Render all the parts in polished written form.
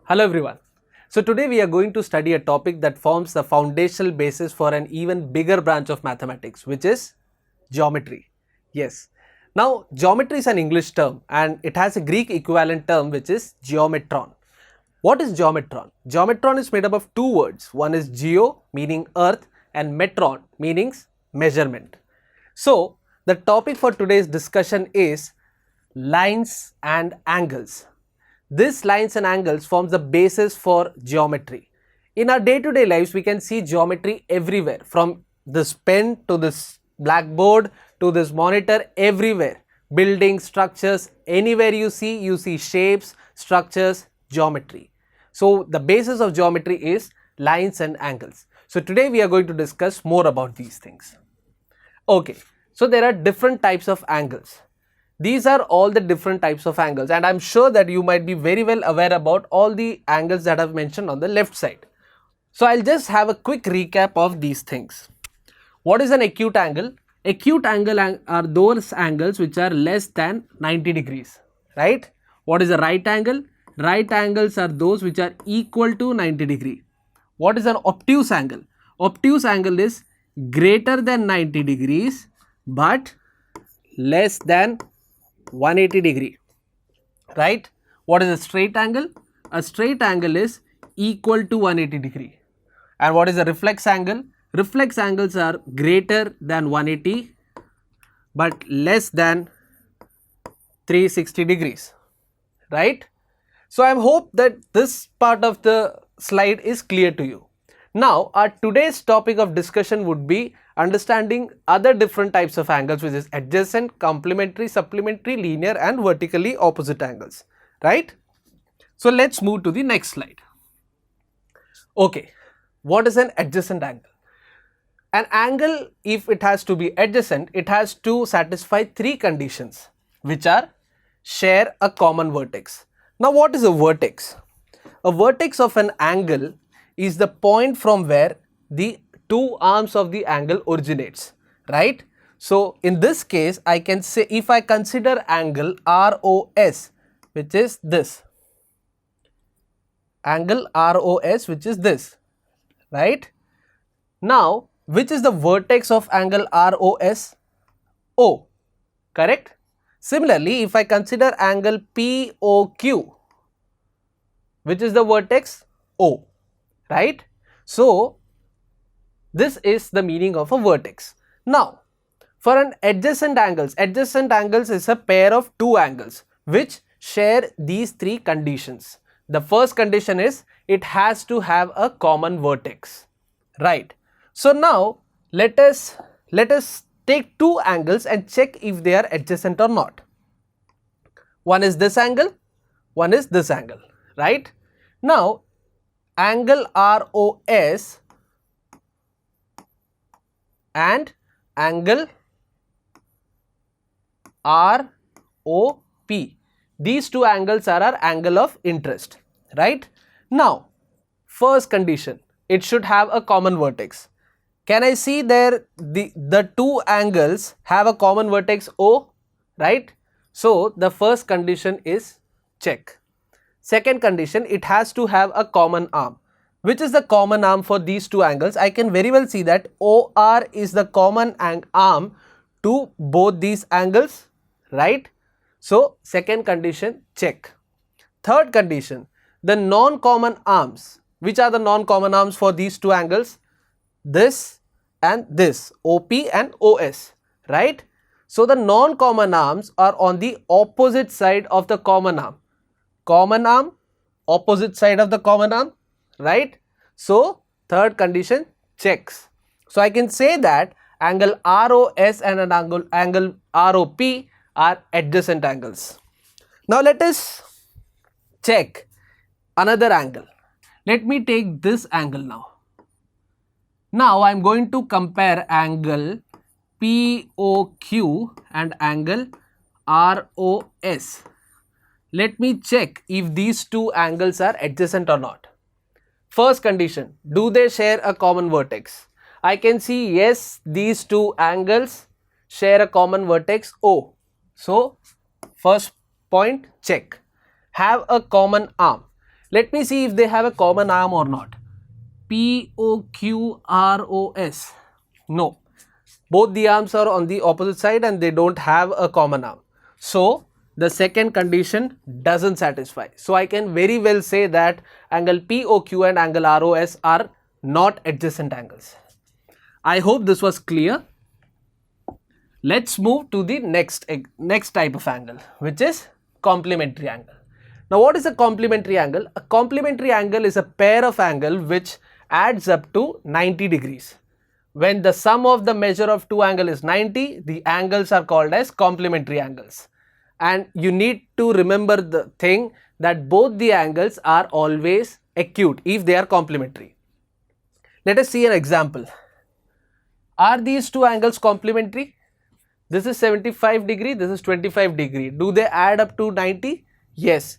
Hello everyone. So today we are going to study a topic that forms the foundational basis for an even bigger branch of mathematics, which is geometry. Yes. Now geometry is an English term and it has a Greek equivalent term which is geometron. What is geometron? Geometron is made up of two words. One is geo meaning earth and metron meaning measurement. So the topic for today's discussion is lines and angles. These lines and angles forms the basis for geometry. In our day-to-day lives, we can see geometry everywhere, from this pen to this blackboard to this monitor, everywhere. Buildings, structures, anywhere you see shapes, structures, geometry. So the basis of geometry is lines and angles. So today we are going to discuss more about these things. Okay, so there are different types of angles. These are all the different types of angles, and I'm sure that you might be very well aware about all the angles that I've mentioned on the left side. So I'll just have a quick recap of these things. What is an acute angle? Acute angle are those angles which are less than 90 degrees, right? What is a right angle? Right angles are those which are equal to 90 degree. What is an obtuse angle? Obtuse angle is greater than 90 degrees but less than 180 degree, right? What is a straight angle? A straight angle is equal to 180 degree. And what is a reflex angle? Reflex angles are greater than 180 but less than 360 degrees, right? So I hope that this part of the slide is clear to you. Now our today's topic of discussion would be understanding other different types of angles, which is adjacent, complementary, supplementary, linear and vertically opposite angles, right? So let's move to the next slide. Okay, what is an adjacent angle? An angle, if it has to be adjacent, it has to satisfy three conditions, which are share a common vertex. Now what is a vertex? A vertex of an angle is the point from where the two arms of the angle originates, right? So in this case, I can say, if I consider angle ROS, which is this, angle ROS, which is this, right? Now, which is the vertex of angle ROS? O, correct? Similarly, if I consider angle POQ, which is the vertex? O, right? So this is the meaning of a vertex. Now for an adjacent angles is a pair of two angles which share these three conditions. The first condition is it has to have a common vertex, right? So now let us take two angles and check if they are adjacent or not. One is this angle, one is this angle, right? Now angle ROS and angle ROP, these two angles are our angle of interest, right? Now first condition, it should have a common vertex. Can I see there the two angles have a common vertex O, right? So the first condition is check. Second condition, it has to have a common arm. Which is the common arm for these two angles? I can very well see that OR is the common arm to both these angles, right? So second condition, check. Third condition, the non-common arms. Which are the non-common arms for these two angles? This and this, OP and OS, right? So the non-common arms are on the opposite side of the common arm. Common arm, opposite side of the common arm, right? So third condition checks. So I can say that angle ROS and an angle ROP are adjacent angles. Now let us check another angle. Let me take this angle now. Now I am going to compare angle POQ and angle ROS. Let me check if these two angles are adjacent or not. First condition, do they share a common vertex? I can see yes, these two angles share a common vertex O. So first point, check. Have a common arm. Let me see if they have a common arm or not. POQROS. No. Both the arms are on the opposite side and they don't have a common arm. So, the second condition doesn't satisfy. So, I can very well say that angle POQ and angle ROS are not adjacent angles. I hope this was clear. Let's move to the next type of angle, which is complementary angle. Now, what is a complementary angle? A complementary angle is a pair of angle which adds up to 90 degrees. When the sum of the measure of two angles is 90, the angles are called as complementary angles. And you need to remember the thing that both the angles are always acute if they are complementary. Let us see an example. Are these two angles complementary? This is 75 degree, this is 25 degree. Do they add up to 90? Yes.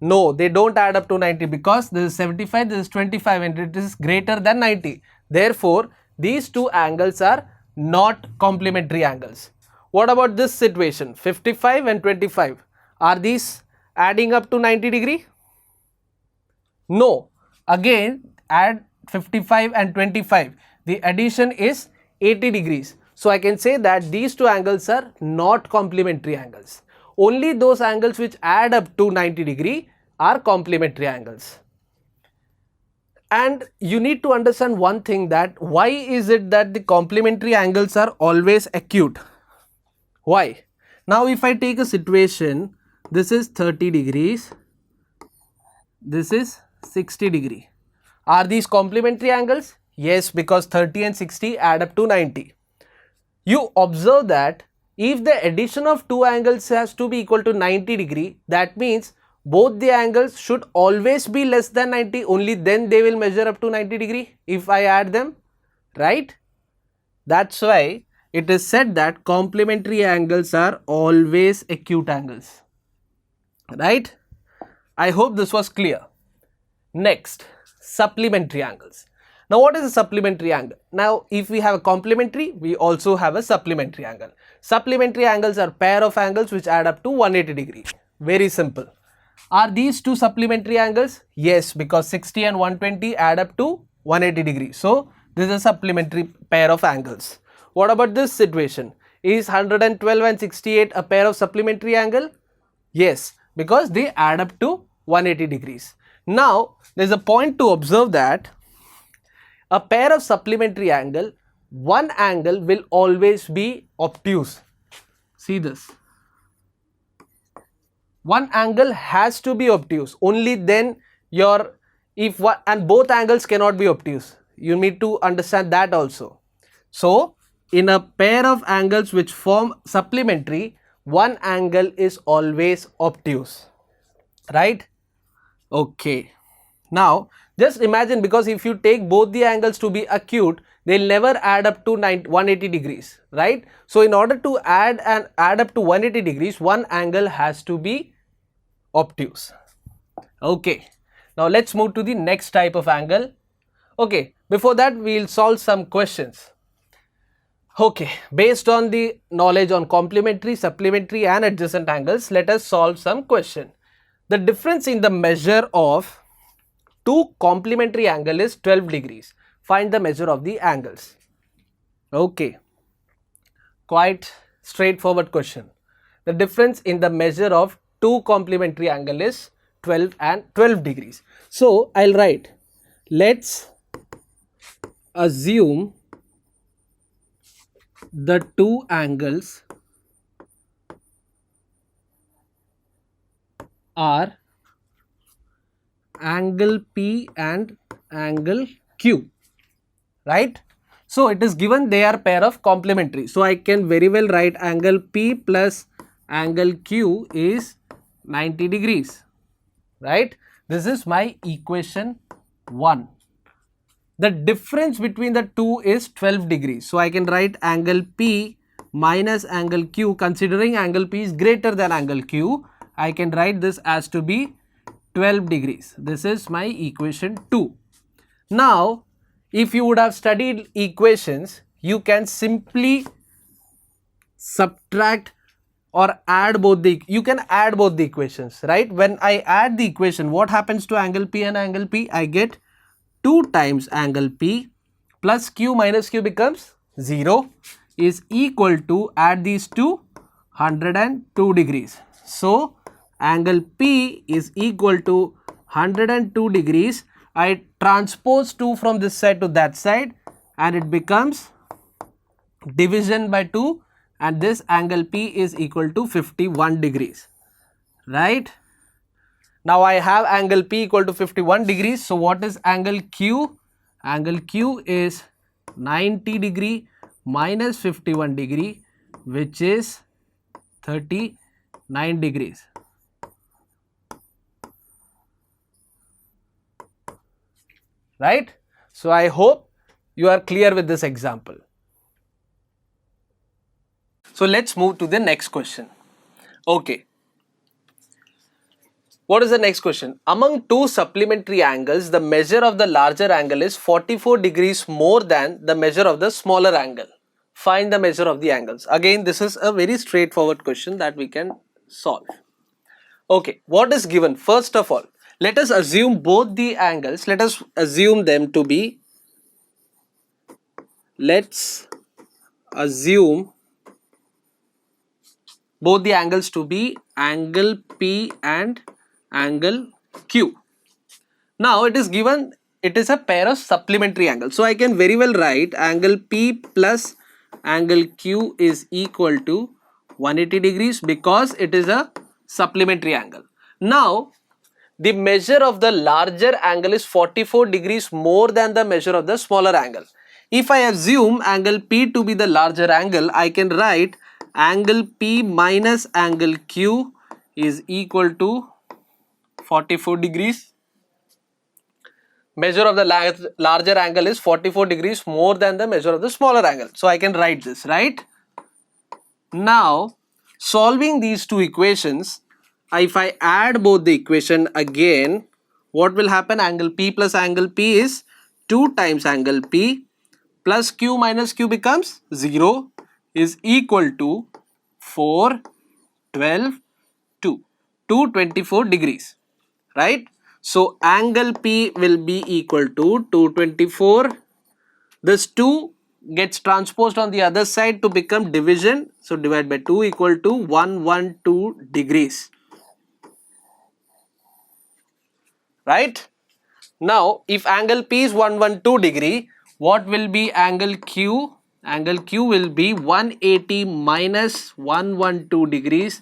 No, they don't add up to 90 because this is 75, this is 25 and it is greater than 90. Therefore, these two angles are not complementary angles. What about this situation? 55 and 25. Are these adding up to 90 degree? No. Again, add 55 and 25. The addition is 80 degrees. So, I can say that these two angles are not complementary angles. Only those angles which add up to 90 degree are complementary angles. And you need to understand one thing, that why is it that the complementary angles are always acute? Why? Now, if I take a situation, this is 30 degrees, this is 60 degree. Are these complementary angles? Yes, because 30 and 60 add up to 90. You observe that if the addition of two angles has to be equal to 90 degree, that means both the angles should always be less than 90, only then they will measure up to 90 degree if I add them, right? That's why it is said that complementary angles are always acute angles, right? I hope this was clear. Next, supplementary angles. Now, what is a supplementary angle? Now, if we have a complementary, we also have a supplementary angle. Supplementary angles are pair of angles which add up to 180 degree. Very simple. Are these two supplementary angles? Yes, because 60 and 120 add up to 180 degree. So, this is a supplementary pair of angles. What about this situation? Is 112 and 68 a pair of supplementary angle? Yes, because they add up to 180 degrees. Now, there is a point to observe that a pair of supplementary angle, one angle will always be obtuse. See this. One angle has to be obtuse. Only then and both angles cannot be obtuse. You need to understand that also. So, in a pair of angles which form supplementary, one angle is always obtuse, right? Okay. Now, just imagine, because if you take both the angles to be acute, they will never add up to 180 degrees, right? So, in order to add up to 180 degrees, one angle has to be obtuse. Okay. Now, let's move to the next type of angle. Okay. Before that, we will solve some questions. Okay. Based on the knowledge on complementary, supplementary and adjacent angles, let us solve some question. The difference in the measure of two complementary angle is 12 degrees. Find the measure of the angles. Okay. Quite straightforward question. The difference in the measure of two complementary angle is 12 and 12 degrees. So, I will write, let's assume the two angles are angle P and angle Q, right? So, it is given they are pair of complementary. So, I can very well write angle P plus angle Q is 90 degrees, right? This is my equation 1. The difference between the two is 12 degrees. So, I can write angle P minus angle Q, considering angle P is greater than angle Q. I can write this as to be 12 degrees. This is my equation 2. Now, if you would have studied equations, you can simply subtract or add both the, you can add both the equations, right? When I add the equation, what happens to angle P and angle P? I get 2 times angle P plus Q minus Q becomes 0 is equal to, add these two, 102 degrees. So angle P is equal to 102 degrees. I transpose 2 from this side to that side and it becomes division by 2, and this angle P is equal to 51 degrees, right? Now I have angle P equal to 51 degrees. So what is angle Q? Angle Q is 90 degree minus 51 degree, which is 39 degrees. Right? So I hope you are clear with this example. So let's move to the next question. Okay. What is the next question? Among two supplementary angles, the measure of the larger angle is 44 degrees more than the measure of the smaller angle. Find the measure of the angles. Again, this is a very straightforward question that we can solve. Okay, what is given? First of all, let us assume both the angles, let us assume them to be, let's assume both the angles to be angle P and angle Q. Now it is given, it is a pair of supplementary angles. So I can very well write angle P plus angle Q is equal to 180 degrees because it is a supplementary angle. Now the measure of the larger angle is 44 degrees more than the measure of the smaller angle. If I assume angle P to be the larger angle, I can write angle P minus angle Q is equal to 44 degrees. Measure of the larger angle is 44 degrees more than the measure of the smaller angle. So I can write this, right? Now, solving these two equations, if I add both the equation again, what will happen? Angle P plus angle P is 2 times angle P plus Q minus Q becomes 0 is equal to 4, 12, 2, 224 degrees, right? So angle P will be equal to 224. This 2 gets transposed on the other side to become division. So divide by 2 equal to 112 degrees. Right? Now if angle P is 112 degree, what will be angle Q? Angle Q will be 180 minus 112 degrees,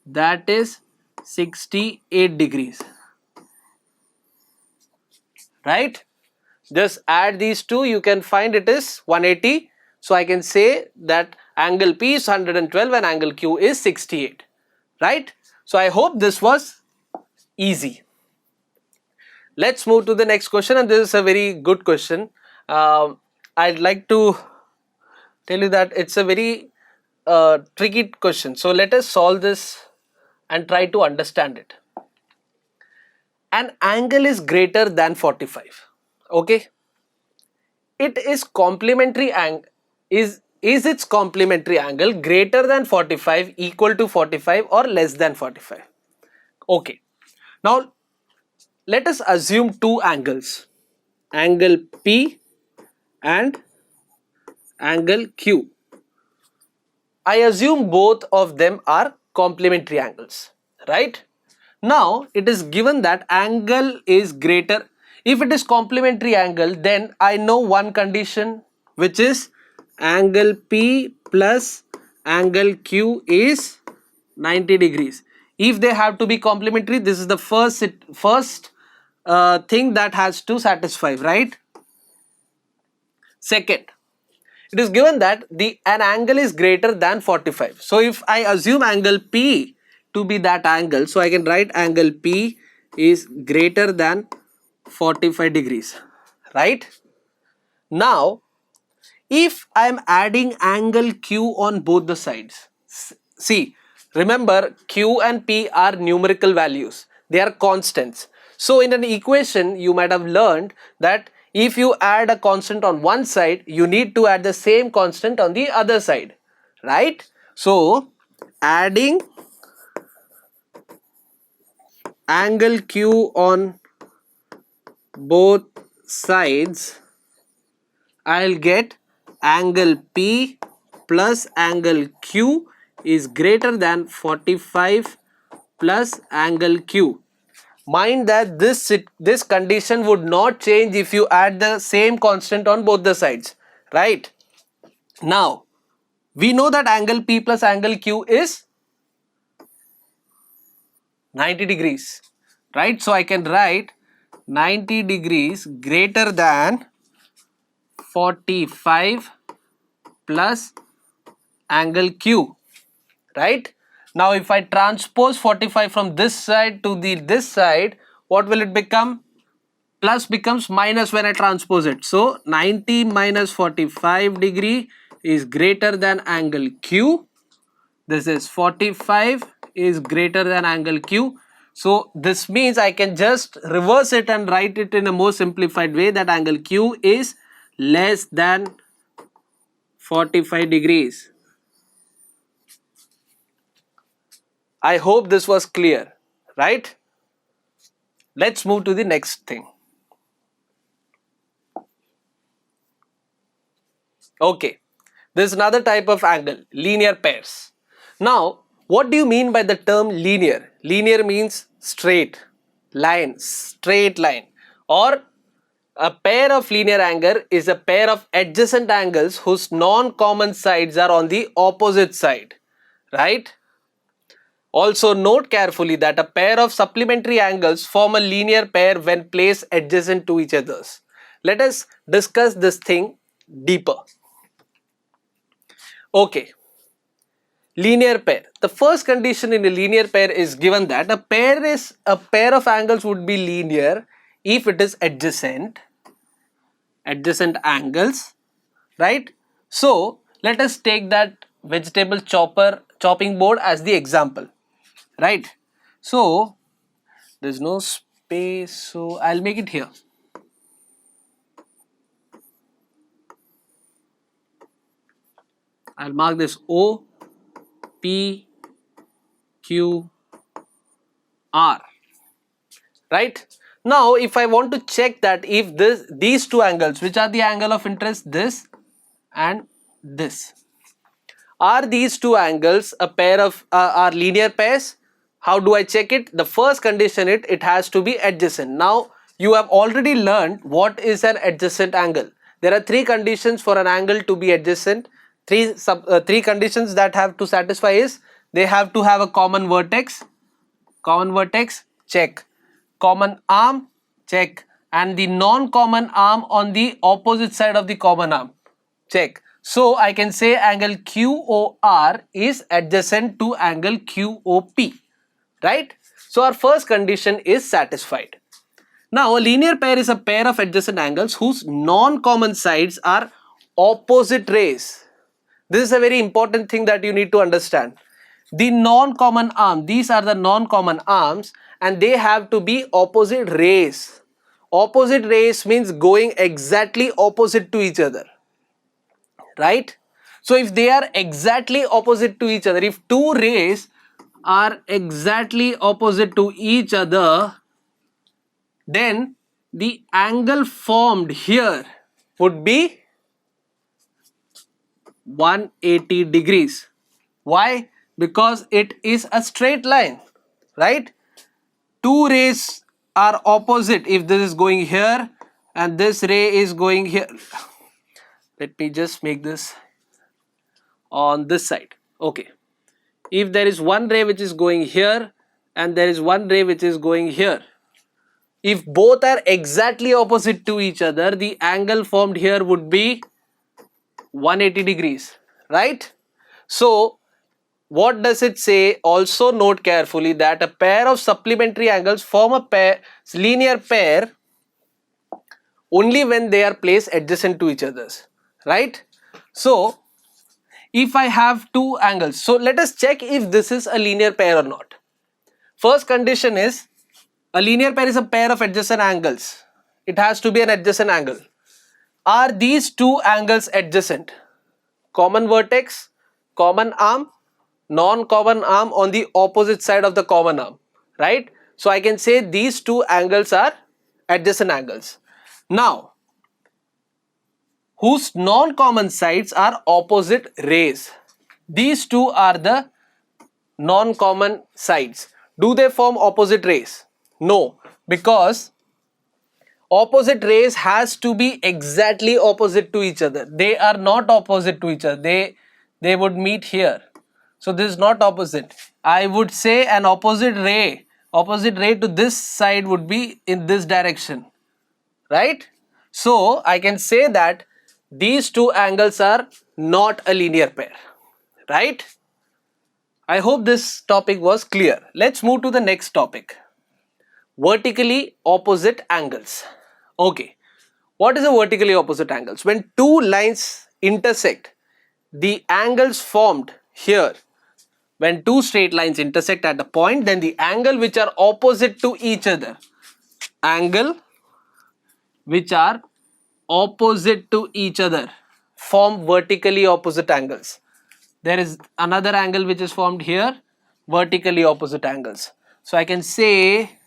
that is 68 degrees. Right? Just add these two, you can find it is 180. So I can say that angle P is 112 and angle Q is 68. Right? So I hope this was easy. Let's move to the next question, and this is a very good question. I'd like to tell you that it's a very tricky question. So let us solve this and try to understand it. An angle is greater than 45. Okay. It is complementary angle. Is its complementary angle greater than 45, equal to 45, or less than 45? Okay. Now let us assume two angles, angle P and angle Q. I assume both of them are complementary angles, right? Now it is given that angle is greater. If it is complementary angle, then I know one condition, which is angle P plus angle Q is 90 degrees. If they have to be complementary, this is the first thing that has to satisfy, right? Second, it is given that an angle is greater than 45. So if I assume angle P to be that angle, so I can write angle P is greater than 45 degrees, right? Now if I am adding angle Q on both the sides, see, remember Q and P are numerical values, they are constants. So in an equation you might have learned that if you add a constant on one side, you need to add the same constant on the other side, right? So adding angle Q on both sides, I'll get angle P plus angle Q is greater than 45 plus angle Q. Mind that this condition would not change if you add the same constant on both the sides, right? Now, we know that angle P plus angle Q is 90 degrees, right? So I can write 90 degrees greater than 45 plus angle Q, right? Now if I transpose 45 from this side to this side, what will it become? Plus becomes minus when I transpose it. So 90 minus 45 degree is greater than angle Q. This is 45 is greater than angle Q. So this means I can just reverse it and write it in a more simplified way, that angle Q is less than 45 degrees. I hope this was clear, right? Let's move to the next thing. Okay, there's another type of angle, linear pairs. Now, what do you mean by the term linear? Linear means straight line, or a pair of linear angle is a pair of adjacent angles whose non-common sides are on the opposite side, right? Also note carefully that a pair of supplementary angles form a linear pair when placed adjacent to each other. Let us discuss this thing deeper. Okay, linear pair. The first condition in a linear pair is given that a pair of angles would be linear if it is adjacent angles, right? So let us take that vegetable chopping board as the example, right? So there's no space, so I'll make it here. I'll mark this O, P, Q, R, right? Now if I want to check that if these two angles, which are the angle of interest, this and this, are these two angles a pair of are linear pairs? How do I check it? The first condition, it has to be adjacent. Now you have already learned what is an adjacent angle. There are three conditions for an angle to be adjacent. Three conditions that have to satisfy is they have to have a common vertex, check, common arm, check, and the non-common arm on the opposite side of the common arm, check. So I can say angle QOR is adjacent to angle QOP, right? So our first condition is satisfied. Now a linear pair is a pair of adjacent angles whose non-common sides are opposite rays. This is a very important thing that you need to understand. The non-common arm, these are the non-common arms, and they have to be opposite rays. Opposite rays means going exactly opposite to each other, right? So if they are exactly opposite to each other, if two rays are exactly opposite to each other, then the angle formed here would be 180 degrees. Why? Because it is a straight line, right? Two rays are opposite. If this is going here and this ray is going here, let me just make this on this side. Okay, if there is one ray which is going here and there is one ray which is going here, if both are exactly opposite to each other, the angle formed here would be 180 degrees, right? So what does it say? Also note carefully that a pair of supplementary angles form a linear pair only when they are placed adjacent to each other, right? So if I have two angles, so let us check if this is a linear pair or not. First condition is a linear pair is a pair of adjacent angles. It has to be an adjacent angle. Are these two angles adjacent? Common vertex, common arm, non-common arm on the opposite side of the common arm, right? So I can say these two angles are adjacent angles. Now, whose non-common sides are opposite rays. These two are the non-common sides. Do they form opposite rays? No, because opposite rays has to be exactly opposite to each other. They are not opposite to each other. They would meet here. So this is not opposite. I would say an opposite ray to this side would be in this direction, right? So I can say that these two angles are not a linear pair, right? I hope this topic was clear. Let's move to the next topic. Vertically opposite angles. Okay, what is a vertically opposite angles? When two lines intersect, the angles formed here, when two straight lines intersect at a point, then the angle which are opposite to each other, form vertically opposite angles. There is another angle which is formed here, vertically opposite angles. So I can say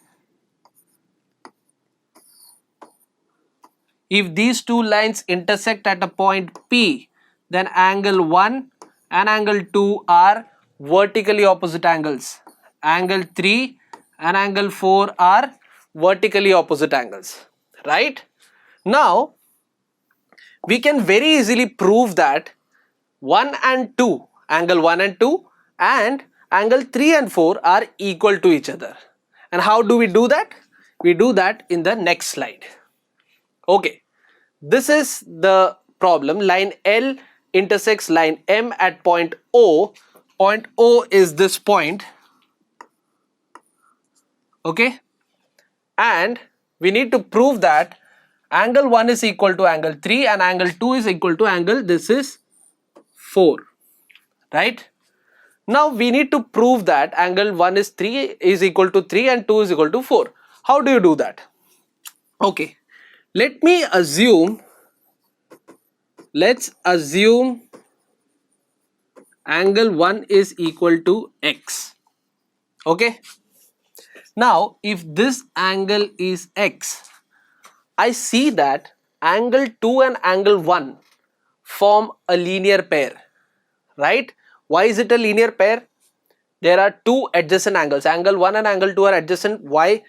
if these two lines intersect at a point P, then angle 1 and angle 2 are vertically opposite angles. Angle 3 and angle 4 are vertically opposite angles, right? Now, we can very easily prove that 1 and 2, angle 1 and 2 and angle 3 and 4 are equal to each other. And how do we do that? We do that in the next slide. Okay, this is the problem. Line L intersects line M at point O. Point O is this point. Okay, and we need to prove that angle 1 is equal to angle 3 and angle 2 is equal to angle, this is 4, right? Now we need to prove that angle 1 is equal to 3 and 2 is equal to 4. How do you do that? Okay, let's assume angle 1 is equal to x. Okay, now if this angle is x, I see that angle 2 and angle 1 form a linear pair, right? Why is it a linear pair? There are two adjacent angles. Angle 1 and angle 2 are adjacent. Why?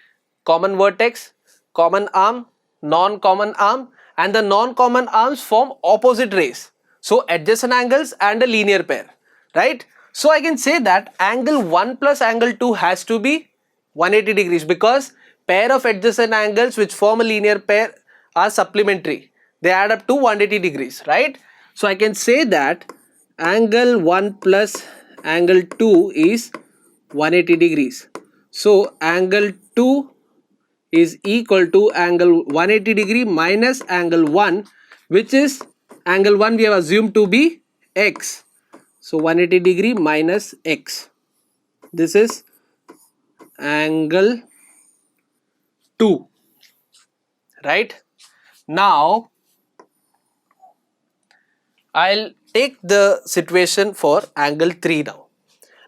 Common vertex, common arm, non-common arm, and the non-common arms form opposite rays. So adjacent angles and a linear pair, right? So I can say that angle 1 plus angle 2 has to be 180 degrees because pair of adjacent angles which form a linear pair are supplementary. They add up to 180 degrees, right? So I can say that angle 1 plus angle 2 is 180 degrees. So angle 2 is equal to angle 180 degree minus angle 1, which is angle 1 we have assumed to be x. So 180 degree minus x. This is angle 2, right? Now I'll take the situation for angle 3 now.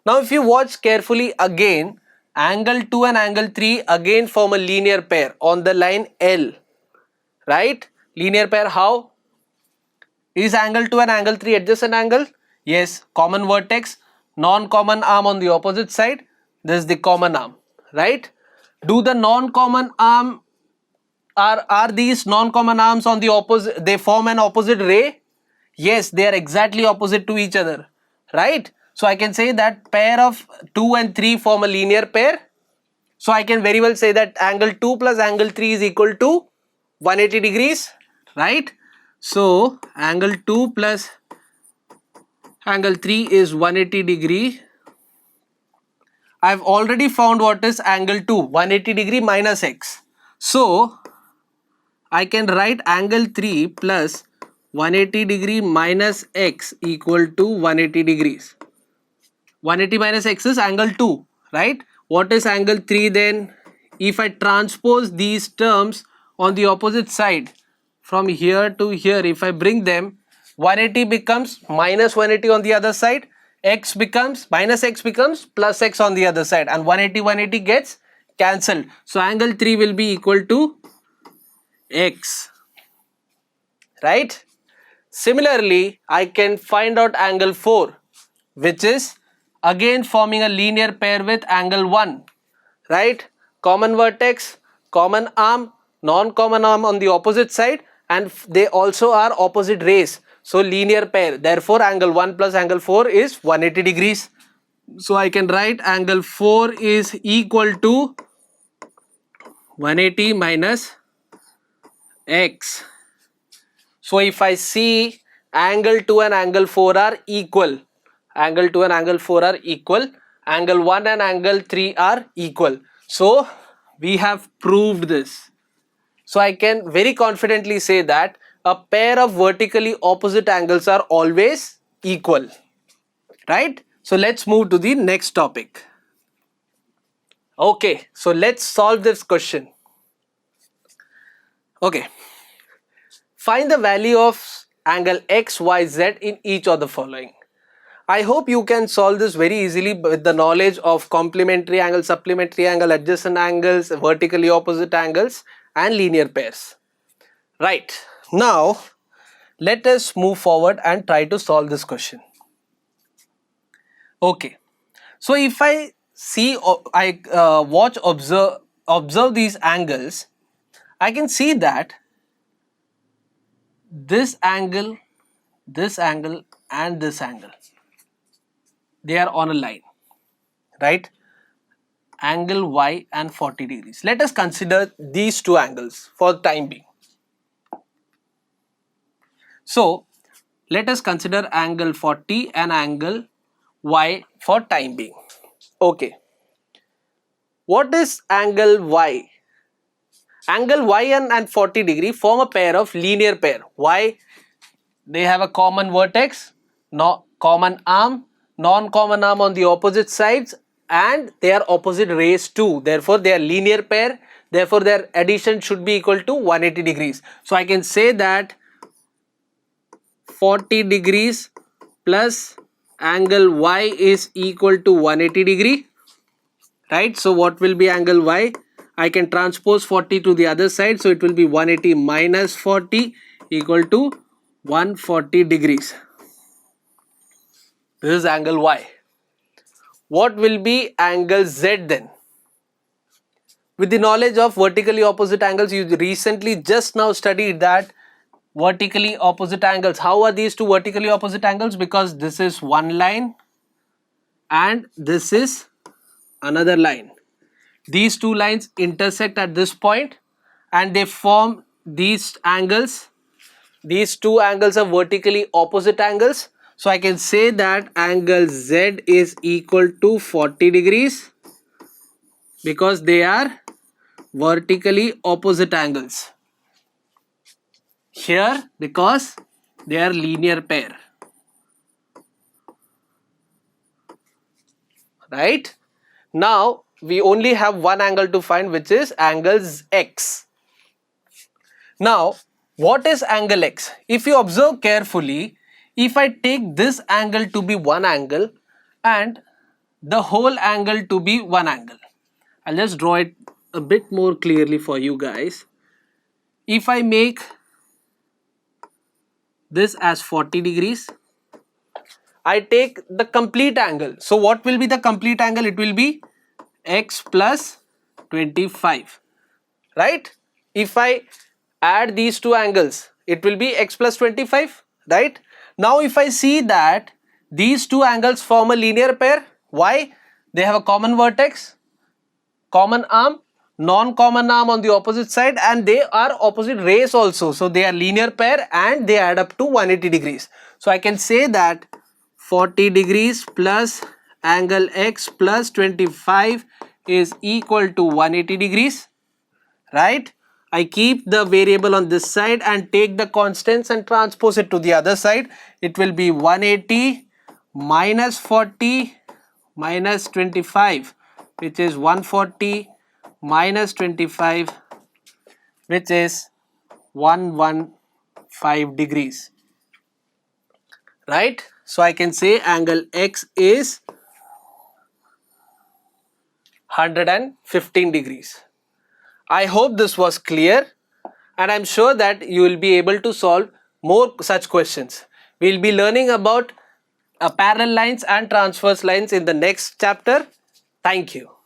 Now if you watch carefully again, angle 2 and angle 3 again form a linear pair on the line L, right? Linear pair how? Is angle 2 and angle 3 adjacent angle? Yes, common vertex, non-common arm on the opposite side. This is the common arm, right? Do the non-common arm, are these non-common arms on the opposite, they form an opposite ray? Yes, they are exactly opposite to each other, right? So I can say that pair of 2 and 3 form a linear pair. So I can very well say that angle 2 plus angle 3 is equal to 180 degrees, right? So angle 2 plus angle 3 is 180 degree. I've already found what is angle 2, 180 degree minus x. So I can write angle 3 plus 180 degree minus x equal to 180 degrees. 180 minus x is angle 2, right? What is angle 3 then? If I transpose these terms on the opposite side from here to here, if I bring them, 180 becomes minus 180 on the other side x becomes minus x becomes plus x on the other side, and 180 gets cancelled. So angle 3 will be equal to x, right? Similarly, I can find out angle 4, which is again forming a linear pair with angle 1, right? Common vertex, common arm, non-common arm on the opposite side, and they also are opposite rays. So linear pair. Therefore, angle 1 plus angle 4 is 180 degrees. So I can write angle 4 is equal to 180 minus x. So if I see angle 2 and angle 4 are equal, angle 2 and angle 4 are equal, angle 1 and angle 3 are equal. So we have proved this. So I can very confidently say that a pair of vertically opposite angles are always equal, right? So let's move to the next topic. Okay, so let's solve this question. Okay, find the value of angle x, y, z in each of the following. I hope you can solve this very easily with the knowledge of complementary angle, supplementary angle, adjacent angles, vertically opposite angles and linear pairs. Right, now let us move forward and try to solve this question. Okay, so if I see, observe these angles, I can see that this angle and this angle, they are on a line, right? Angle y and 40 degrees. Let us consider these two angles for the time being. So let us consider angle 40 and angle y for time being. Okay, what is angle y? Angle y and 40 degree form a pair of linear pair. Why? They have a common vertex, no common arm, non-common arm on the opposite sides, and they are opposite rays too. Therefore, they are linear pair. Therefore, their addition should be equal to 180 degrees. So I can say that 40 degrees plus angle y is equal to 180 degree, right? So what will be angle y? I can transpose 40 to the other side, so it will be 180 minus 40 equal to 140 degrees. This is angle y. What will be angle z then? With the knowledge of vertically opposite angles, you recently just now studied that vertically opposite angles. How are these two vertically opposite angles? Because this is one line and this is another line. These two lines intersect at this point and they form these angles. These two angles are vertically opposite angles. So I can say that angle Z is equal to 40 degrees because they are vertically opposite angles. Here, because they are linear pair. Right? Now we only have one angle to find, which is angle X. Now what is angle X? If you observe carefully, if I take this angle to be one angle and the whole angle to be one angle, I'll just draw it a bit more clearly for you guys. If I make this as 40 degrees, I take the complete angle. So what will be the complete angle? It will be x plus 25, right? If I add these two angles, it will be x plus 25, right? Now if I see that these two angles form a linear pair, why? They have a common vertex, common arm, non-common arm on the opposite side, and they are opposite rays also. So they are linear pair and they add up to 180 degrees. So I can say that 40 degrees plus angle x plus 25 is equal to 180 degrees, right? I keep the variable on this side and take the constants and transpose it to the other side. It will be 180 minus 40 minus 25, which is 140 minus 25, which is 115 degrees, right? So I can say angle X is 115 degrees. I hope this was clear, and I'm sure that you will be able to solve more such questions. We'll be learning about parallel lines and transverse lines in the next chapter. Thank you.